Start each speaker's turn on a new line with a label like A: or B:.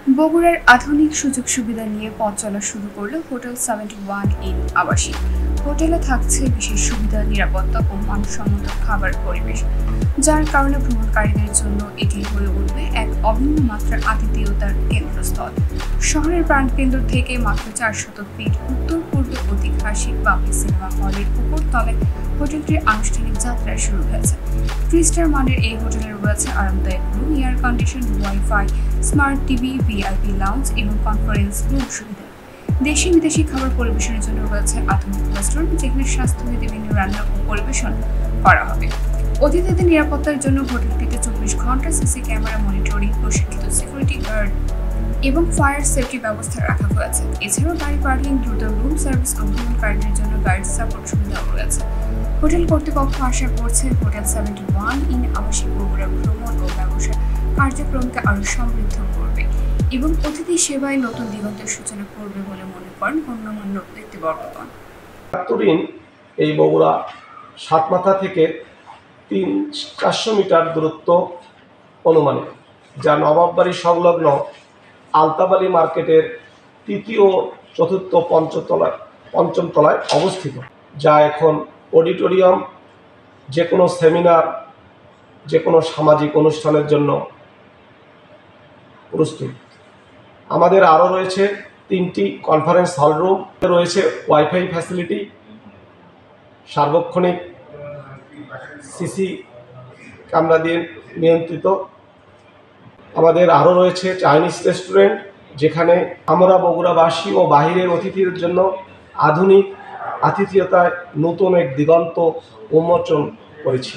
A: বগুড়ার আধুনিক সুযোগ সুবিধা নিয়ে পথ চলা শুরু করল হোটেল 71 ইন আবাসিক। হোটেলে থাকছে বিশেষ সুবিধা, নিরাপত্তা ও মানসম্মত খাবার পরিবেশ, যার কারণে ভ্রমণকারীদের জন্য এটি হয়ে উঠবে এক অভিন্ন মাত্রার আতিথেয়তার কেন্দ্রস্থল। শহরের প্রাণকেন্দ্র থেকে মাত্র 400 ফিট উত্তর পূর্বে ঐতিহাসিক বাপি সিনেমা হলের উপরতলায় হোটেলটির আনুষ্ঠানিক যাত্রা শুরু হয়েছে। 3 স্টার মানের এই হোটেলের রয়েছে আরামদায়ক room, air condition, wifi, smart TV, VIP lounge এবং কনফারেন্স রুম সুবিধা। দেশি বিদেশি খাবার পরিবেশনের জন্য রয়েছে আধুনিক রেস্টুরেন্ট, যেখানে স্বাস্থ্যবিধি মেনু রান্না ও পরিবেশন করা হবে। অতিথিদের নিরাপত্তার জন্য হোটেলটিতে 24 ঘন্টা সিসি ক্যামেরা মনিটরিং, প্রশিক্ষিত সিকিউরিটি গার্ড এবং ফায়ার সেফটি ব্যবস্থা রাখা হয়েছে। এছাড়াও গাড়ি পার্কিং, দ্রুত রুম সার্ভিস ও ভ্রমণকারীদের জন্য গাইড সাপোর্ট সুবিধাও রয়েছে। হোটেল কর্তৃপক্ষ আশা করছে হোটেল 71 ইন আবাসিক বগুড়া ভ্রমণ ও ব্যবসা কার্যক্রমকে আরও সমৃদ্ধ করবে এবং অতিথি সেবায় নতুন দিগন্তের সূচনা করবে বলে মনে করেন গণ্যমান্য ব্যক্তিবর্গগণ।
B: এই বগুড়া সাতমাথা থেকে 300-400 মিটার দূরত্ব অনুমানিক, যা নবাববাড়ি সংলগ্ন আলতাবালি মার্কেটের তৃতীয়, চতুর্থ, পঞ্চম তলায় অবস্থিত, যা এখন অডিটোরিয়াম, যে কোনো সেমিনার, যে কোনো সামাজিক অনুষ্ঠানের জন্য প্রস্তুত। আমাদের আরও রয়েছে 3টি কনফারেন্স হল রুম, রয়েছে ওয়াইফাই ফ্যাসিলিটি, সার্বক্ষণিক সিসি ক্যামেরা দিয়ে নিয়ন্ত্রিত। আমাদের আরও রয়েছে চাইনিজ রেস্টুরেন্ট, যেখানে আমরা বগুড়াবাসী ও বাহিরের অতিথিদের জন্য আধুনিক আতিথেয়তায় নতুন এক দিগন্ত উন্মোচন করেছি।